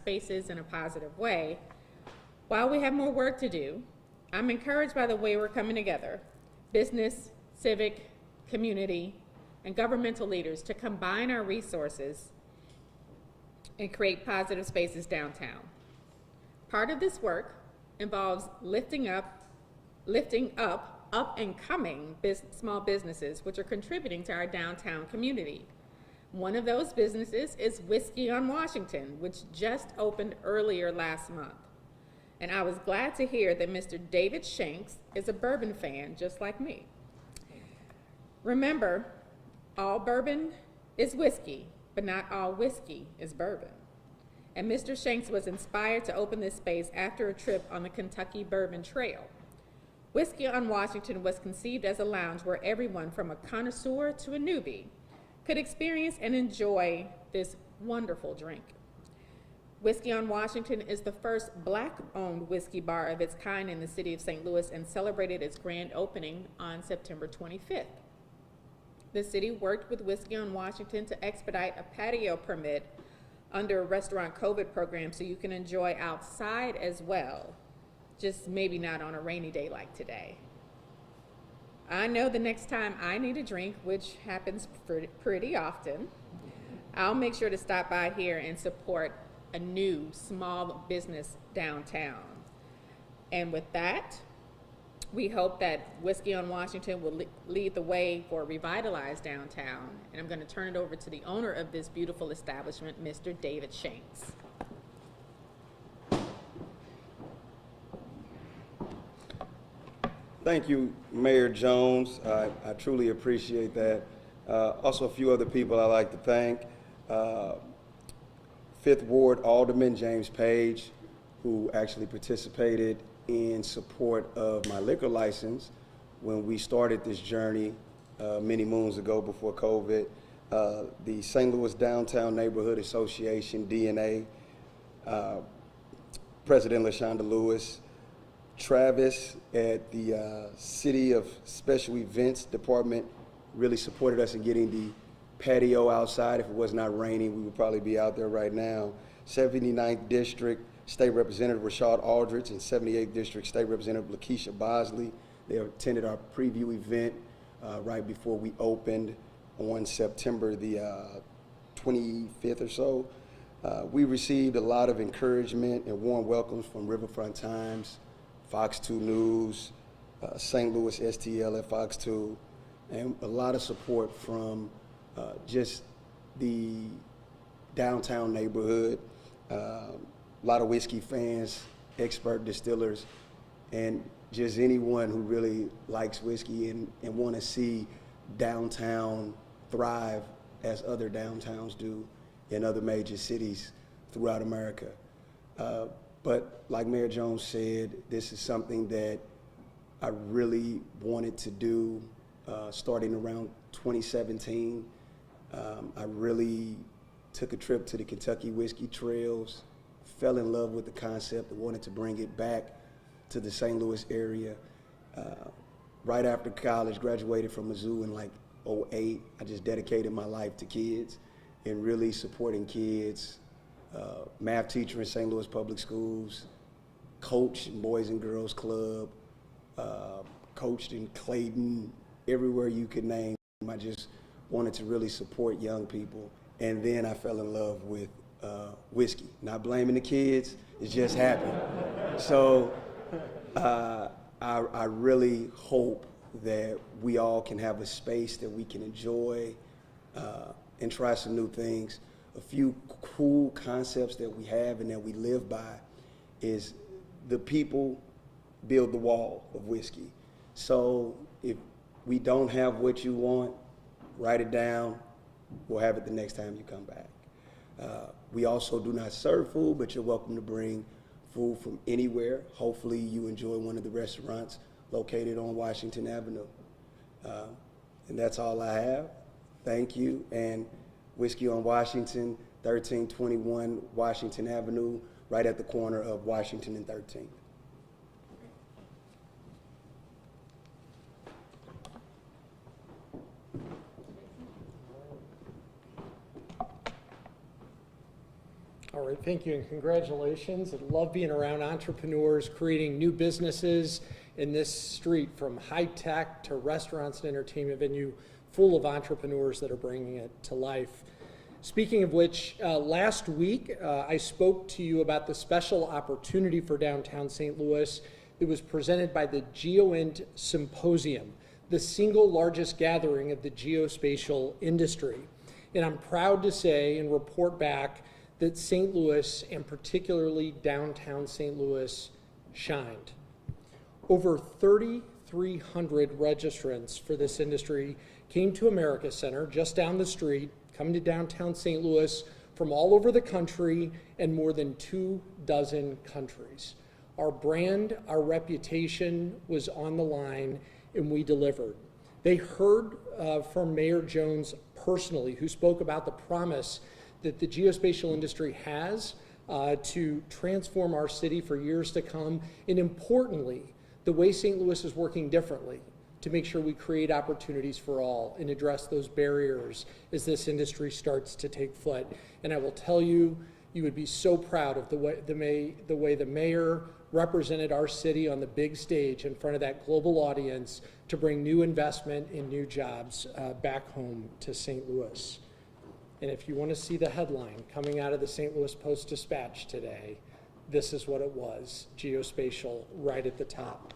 spaces in a positive way. While we have more work to do, I'm encouraged by the way we're coming together, business, civic, community, and governmental leaders to combine our resources and create positive spaces downtown. Part of this work involves lifting up and coming small businesses which are contributing to our downtown community. One of those businesses is Whiskey on Washington, which just opened earlier last month. And I was glad to hear that Mr. David Shanks is a bourbon fan just like me. Remember, all bourbon is whiskey, but not all whiskey is bourbon. And Mr. Shanks was inspired to open this space after a trip on the Kentucky Bourbon Trail. Whiskey on Washington was conceived as a lounge where everyone from a connoisseur to a newbie could experience and enjoy this wonderful drink. Whiskey on Washington is the first Black-owned whiskey bar of its kind in the city of St. Louis and celebrated its grand opening on September 25th. The city worked with Whiskey on Washington to expedite a patio permit under a restaurant COVID program so you can enjoy outside as well, just maybe not on a rainy day like today. I know the next time I need a drink, which happens pretty often, I'll make sure to stop by here and support a new small business downtown. And with that, we hope that Whiskey on Washington will lead the way for a revitalized downtown. And I'm going to turn it over to the owner of this beautiful establishment, Mr. David Shanks. Thank you, Mayor Jones. I truly appreciate that. Also, a few other people I'd like to thank. 5th Ward Alderman James Page, who actually participated in support of my liquor license when we started this journey many moons ago before COVID. The St. Louis Downtown Neighborhood Association, DNA, President LaShonda Lewis, Travis at the City of Special Events Department really supported us in getting the patio outside. If it was not raining, we would probably be out there right now. 79th District State Representative Rashad Aldridge and 78th District State Representative Lakeisha Bosley. They attended our preview event right before we opened on September the 25th or so. We received a lot of encouragement and warm welcomes from Riverfront Times, Fox 2 News, St. Louis STL at Fox 2, and a lot of support from just the downtown neighborhood, a lot of whiskey fans, expert distillers, and just anyone who really likes whiskey and want to see downtown thrive as other downtowns do in other major cities throughout America. But like Mayor Jones said, this is something that I really wanted to do starting around 2017. I really took a trip to the Kentucky Whiskey Trails, fell in love with the concept and wanted to bring it back to the St. Louis area. Right after college, graduated from Mizzou in like '08. I just dedicated my life to kids and really supporting kids. Math teacher in St. Louis Public Schools, coach in Boys and Girls Club, coached in Clayton, everywhere you could name. I just wanted to really support young people. And then I fell in love with whiskey. Not blaming the kids, it just happened. So I really hope that we all can have a space that we can enjoy and try some new things. A few cool concepts that we have and that we live by is the people build the wall of whiskey. So if we don't have what you want, write it down. We'll have it the next time you come back. We also do not serve food, but you're welcome to bring food from anywhere. Hopefully you enjoy one of the restaurants located on Washington Avenue. And that's all I have. Thank you. And Whiskey on Washington, 1321 Washington Avenue, right at the corner of Washington and 13th. All right, Thank you and congratulations. I love being around entrepreneurs, creating new businesses in this street, from high tech to restaurants and entertainment venue, full of entrepreneurs that are bringing it to life. Speaking of which, last week I spoke to you about the special opportunity for downtown St. Louis that was presented by the GeoInt Symposium, the single largest gathering of the geospatial industry. And I'm proud to say and report back that St. Louis, and particularly downtown St. Louis, shined. Over 3,300 registrants for this industry came to America Center, just down the street, coming to downtown St. Louis from all over the country and more than 24 countries. Our brand, our reputation was on the line, and we delivered. They heard from Mayor Jones personally, who spoke about the promise that the geospatial industry has to transform our city for years to come, and importantly, the way St. Louis is working differently to make sure we create opportunities for all and address those barriers as this industry starts to take foot. And I will tell you, you would be so proud of the way the mayor represented our city on the big stage in front of that global audience to bring new investment and new jobs back home to St. Louis. And if you want to see the headline coming out of the St. Louis Post-Dispatch today, this is what it was, geospatial, right at the top.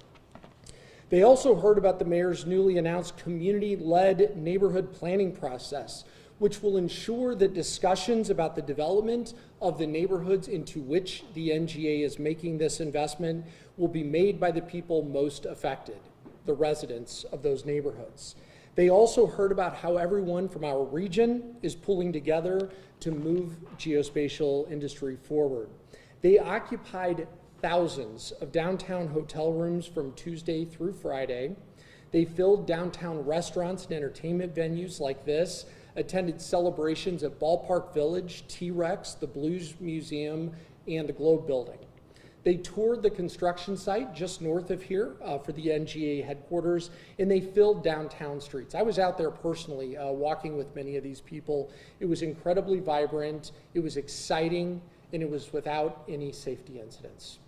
They also heard about the mayor's newly announced community-led neighborhood planning process, which will ensure that discussions about the development of the neighborhoods into which the NGA is making this investment will be made by the people most affected, the residents of those neighborhoods. They also heard about how everyone from our region is pulling together to move geospatial industry forward. They occupied thousands of downtown hotel rooms from Tuesday through Friday. They filled downtown restaurants and entertainment venues like this, attended celebrations at Ballpark Village, T-Rex, the Blues Museum, and the Globe Building. They toured the construction site just north of here for the NGA headquarters, and they filled downtown streets. I was out there personally walking with many of these people. It was incredibly vibrant, it was exciting, and it was without any safety incidents.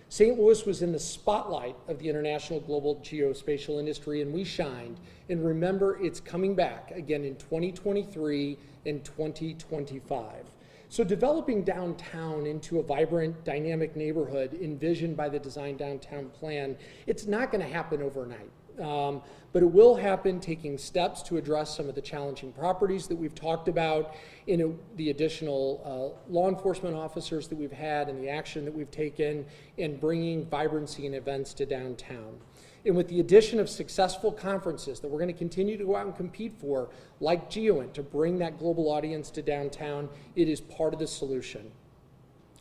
St. Louis was in the spotlight of the international global geospatial industry, and we shined. And remember, it's coming back again in 2023 and 2025. So developing downtown into a vibrant, dynamic neighborhood envisioned by the Design Downtown Plan, it's not going to happen overnight. But it will happen taking steps to address some of the challenging properties that we've talked about, in the additional law enforcement officers that we've had and the action that we've taken in bringing vibrancy and events to downtown. And with the addition of successful conferences that we're going to continue to go out and compete for, like GeoInt, to bring that global audience to downtown, it is part of the solution.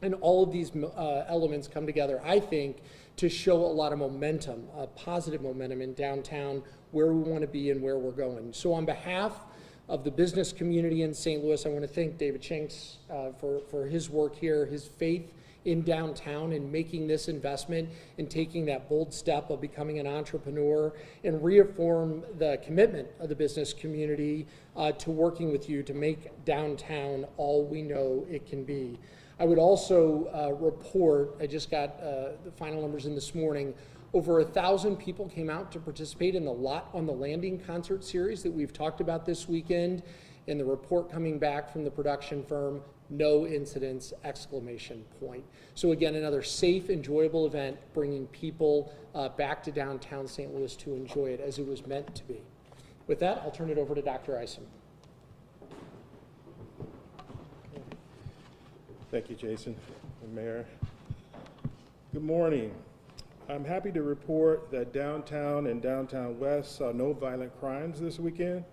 And all of these elements come together, I think, to show a lot of momentum, positive momentum in downtown, where we want to be and where we're going. So on behalf of the business community in St. Louis, I want to thank David Shanks for his work here, his faith in downtown and making this investment and taking that bold step of becoming an entrepreneur, and reaffirm the commitment of the business community to working with you to make downtown all we know it can be. I would also report, I just got the final numbers in this morning, over 1,000 people came out to participate in the Lot on the Landing concert series that we've talked about this weekend, and the report coming back from the production firm, no incidents, exclamation point. So again, another safe, enjoyable event, bringing people back to downtown St. Louis to enjoy it as it was meant to be. With that, I'll turn it over to Dr. Isom. Thank you, Jason and Mayor. Good morning. I'm happy to report that downtown and downtown west saw no violent crimes this weekend.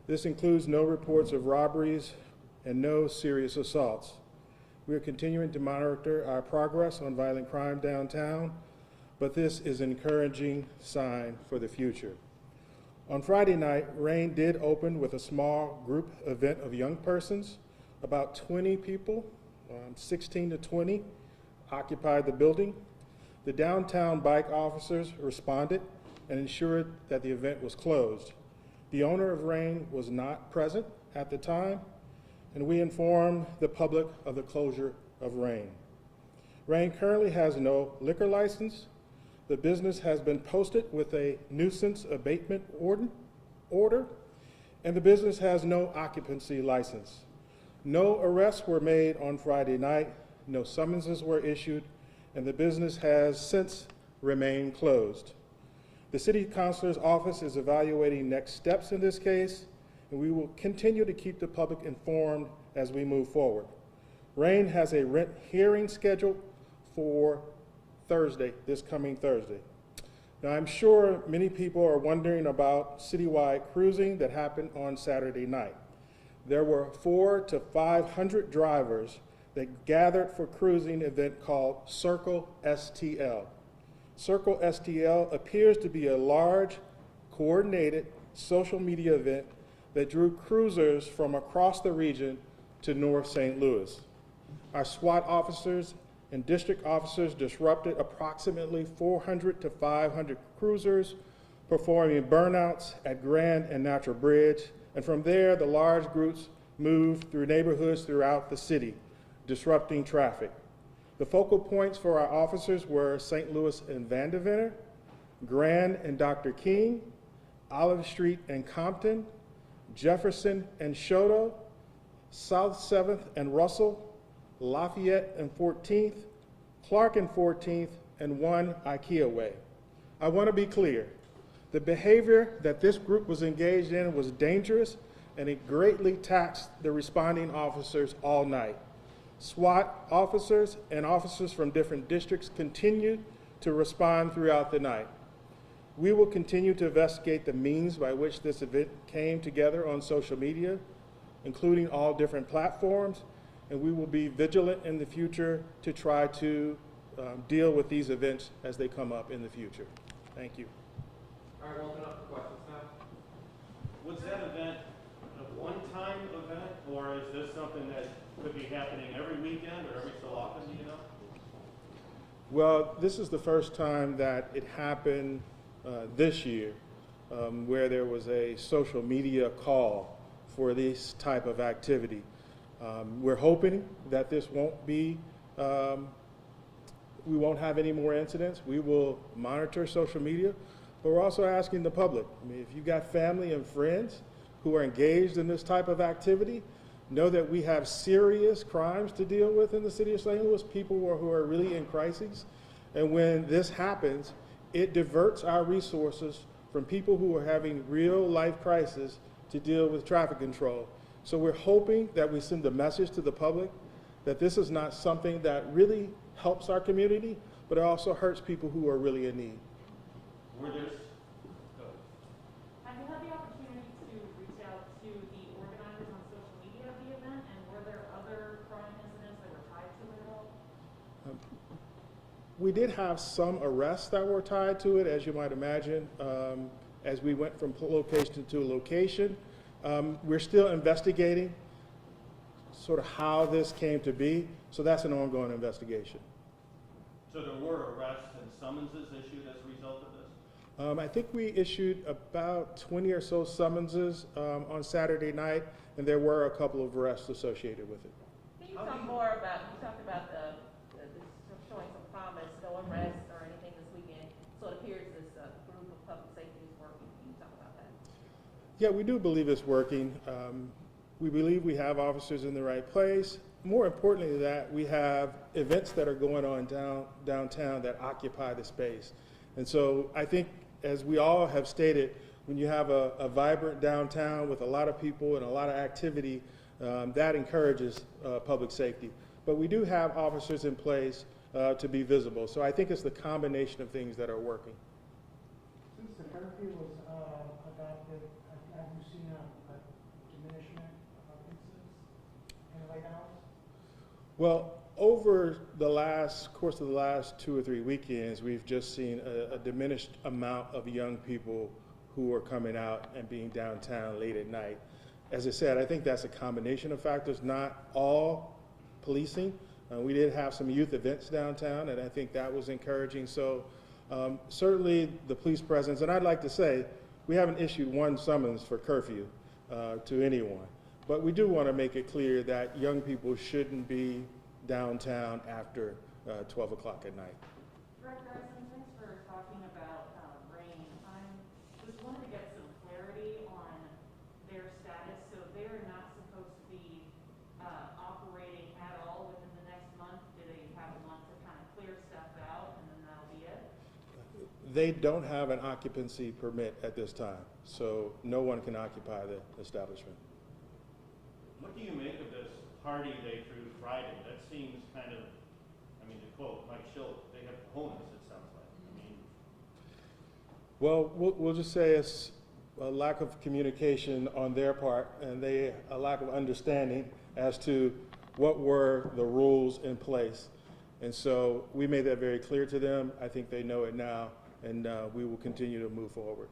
This includes no reports of robberies and no serious assaults. We are continuing to monitor our progress on violent crime downtown, but this is an encouraging sign for the future. On Friday night, Rain did open with a small group event of young persons. About 20 people, 16 to 20, occupied the building. The downtown bike officers responded and ensured that the event was closed. The owner of Rain was not present at the time, and we inform the public of the closure of Rain. Rain currently has no liquor license. The business has been posted with a nuisance abatement order, and the business has no occupancy license. No arrests were made on Friday night, no summonses were issued, and the business has since remained closed. The City Councilor's office is evaluating next steps in this case, and we will continue to keep the public informed as we move forward. Rain has a rent hearing scheduled for Thursday, this coming Thursday. Now, I'm sure many people are wondering about citywide cruising that happened on Saturday night. There were 400 to 500 drivers that gathered for cruising event called Circle STL. Circle STL appears to be a large, coordinated social media event that drew cruisers from across the region to North St. Louis. Our SWAT officers and district officers disrupted approximately 400 to 500 cruisers, performing burnouts at Grand and Natural Bridge, and from there, the large groups moved through neighborhoods throughout the city, disrupting traffic. The focal points for our officers were St. Louis and Vanderveer, Grand and Dr. King, Olive Street and Compton, Jefferson and Shenandoah, South 7th and Russell, Lafayette and 14th, Clark and 14th, and 1 IKEA Way. I want to be clear. The behavior that this group was engaged in was dangerous, and it greatly taxed the responding officers all night. SWAT officers and officers from different districts continued to respond throughout the night. We will continue to investigate the means by which this event came together on social media, including all different platforms, and we will be vigilant in the future to try to deal with these events as they come up in the future. Thank you. All right, we'll open up for questions now. Was that event a one-time event, or is this something that could be happening every weekend or every so often, do you know? Well, this is the first time that it happened this year, where there was a social media call for this type of activity. We're hoping that this won't be, we won't have any more incidents. We will monitor social media, but we're also asking the public. I mean, if you've got family and friends who are engaged in this type of activity, know that we have serious crimes to deal with in the city of St. Louis, people who are really in crises. And when this happens, it diverts our resources from people who are having real life crises to deal with traffic control. So we're hoping that we send a message to the public that this is not something that really helps our community, but it also hurts people who are really in need. Were there, Have you had the opportunity to reach out to the organizers on social media of the event, and were there other crime incidents that were tied to it at all? We did have some arrests that were tied to it, as you might imagine, as we went from location to location. We're still investigating sort of how this came to be, so that's an ongoing investigation. so there were arrests and summonses issued as a result of this? I think we issued about 20 or so summonses on Saturday night, and there were a couple of arrests associated with it. Can you talk more about, you talked about the showing some promise, no arrests or anything this weekend, so it appears this group of public safety is working. Can you talk about that? Yeah, we do believe it's working. We believe we have officers in the right place. More importantly than that, we have events that are going on downtown that occupy the space. And so I think, as we all have stated, when you have a vibrant downtown with a lot of people and a lot of activity, that encourages public safety. But we do have officers in place to be visible. So I think it's the combination of things that are working. Since the curfew was adopted, have you seen a diminishment of incidents in late hours? Well, over the course of the last 2 or 3 weekends, we've just seen a diminished amount of young people who are coming out and being downtown late at night. As I said, I think that's a combination of factors, not all policing. We did have some youth events downtown, and I think that was encouraging. So certainly the police presence, and I'd like to say, we haven't issued one summons for curfew to anyone. But we do want to make it clear that young people shouldn't be downtown after 12 o'clock at night. Director Isom, thanks for talking about rain. I just wanted to get some clarity on their status. So they are not supposed to be operating at all within the next month? Do they have a month to kind of clear stuff out and then that'll be it? They don't have an occupancy permit at this time, so no one can occupy the establishment. What do you make of this party day through Friday? That seems kind of, I mean, to quote Mike Schill, they have cojones, it sounds like. I mean, Well, we'll just say it's a lack of communication on their part and a lack of understanding as to what were the rules in place. And so we made that very clear to them. I think they know it now, and we will continue to move forward.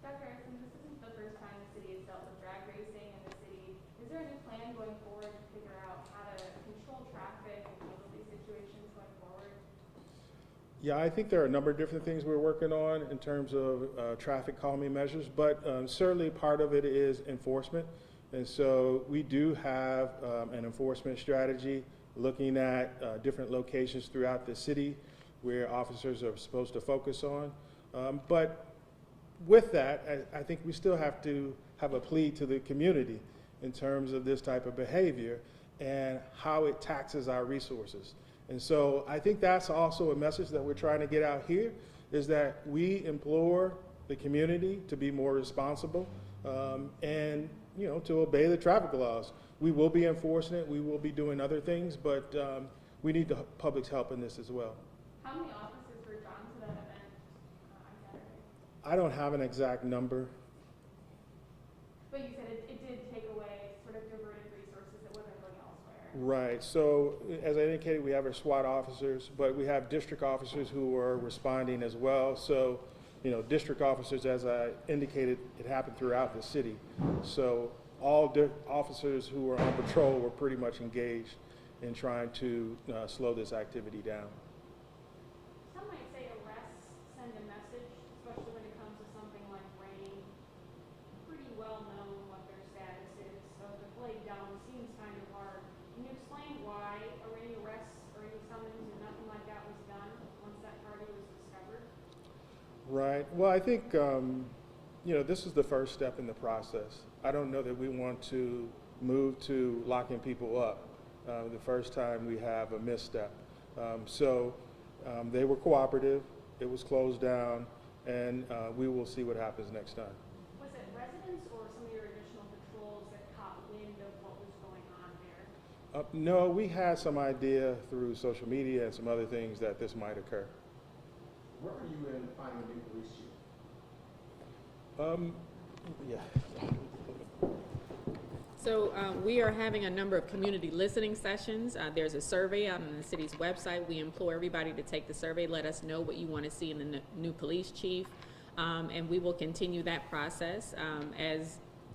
Dr. Isom, this isn't the first time the city has dealt with drag racing in the city. Is there a new plan going forward to figure out how to control traffic and handle these situations going forward? Yeah, I think there are a number of different things we're working on in terms of traffic calming measures, but certainly part of it is enforcement. And so we do have an enforcement strategy looking at different locations throughout the city where officers are supposed to focus on. But with that, I think we still have to have a plea to the community in terms of this type of behavior and how it taxes our resources. And so I think that's also a message that we're trying to get out here, is that we implore the community to be more responsible and, you know, to obey the traffic laws. We will be enforcing it, we will be doing other things, but we need the public's help in this as well. How many officers were drawn to that event on Saturday? I don't have an exact number. But you said it did take away, sort of diverted resources that wasn't going elsewhere. Right, so as I indicated, we have our SWAT officers, but we have district officers who are responding as well. So, you know, district officers, as I indicated, it happened throughout the city. So all officers who were on patrol were pretty much engaged in trying to slow this activity down. Some might say arrests send a message, especially when it comes to something like rain. Pretty well known what their status is, so to play dumb seems kind of hard. Can you explain why any arrests or any summons or nothing like that was done once that party was discovered? Right, well, I think, you know, this is the first step in the process. I don't know that we want to move to locking people up the first time we have a misstep. They were cooperative, it was closed down, and we will see what happens next time. Was it residents or some of your additional patrols that caught wind of what was going on there? No, we had some idea through social media and some other things that this might occur. Where are you in finding a new police chief? Yeah. So we are having a number of community listening sessions. There's a survey out on the city's website. We implore everybody to take the survey. Let us know what you want to see in the new police chief. And we will continue that process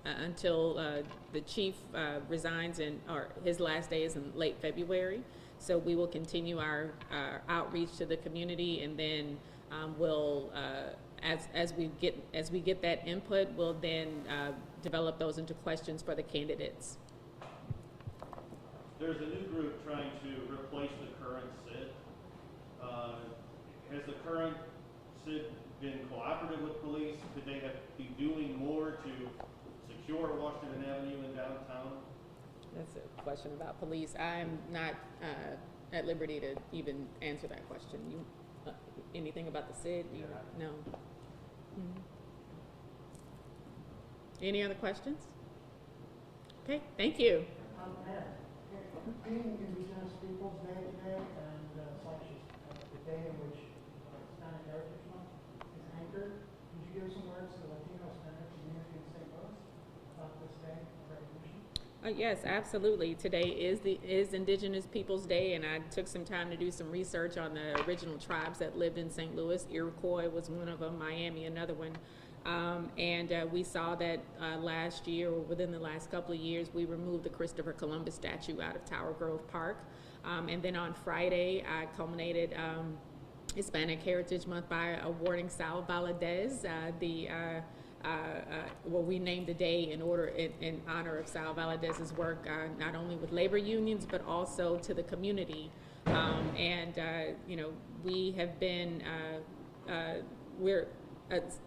until the chief resigns or his last day is in late February. So we will continue our outreach to the community, and then we'll as we get that input, we'll then develop those into questions for the candidates. there's a new group trying to replace the current SID. Has the current SID been cooperative with police? Could they be doing more to secure Washington Avenue in downtown? That's a question about police. I'm not at liberty to even answer that question. You, anything about the SID? You, no. Mm-hmm. Any other questions? Okay, thank you. Being Indigenous Peoples Day today, and such as the day in which Hispanic Heritage Month is anchored, could you give some words to the Latino Hispanic community in St. Louis about this day of recognition? Yes, absolutely. Today is Indigenous Peoples Day, and I took some time to do some research on the original tribes that lived in St. Louis. Iroquois was one of them, Miami another one. We saw that last year, or within the last couple of years, we removed the Christopher Columbus statue out of Tower Grove Park. And then on Friday, I culminated Hispanic Heritage Month by awarding Sal Valadez the well, we named the day in honor of Sal Valadez's work, not only with labor unions, but also to the community. You know, we have been,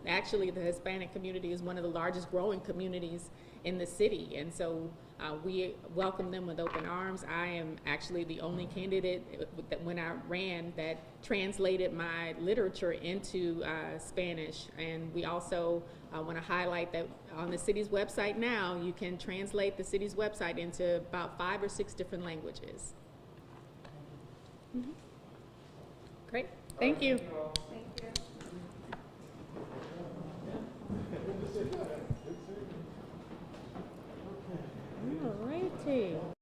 actually the Hispanic community is one of the largest growing communities in the city, and so we welcome them with open arms. I am actually the only candidate that when I ran that translated my literature into Spanish, and we also want to highlight that on the city's website now, you can translate the city's website into about 5 or 6 different languages. Great, thank you. All righty.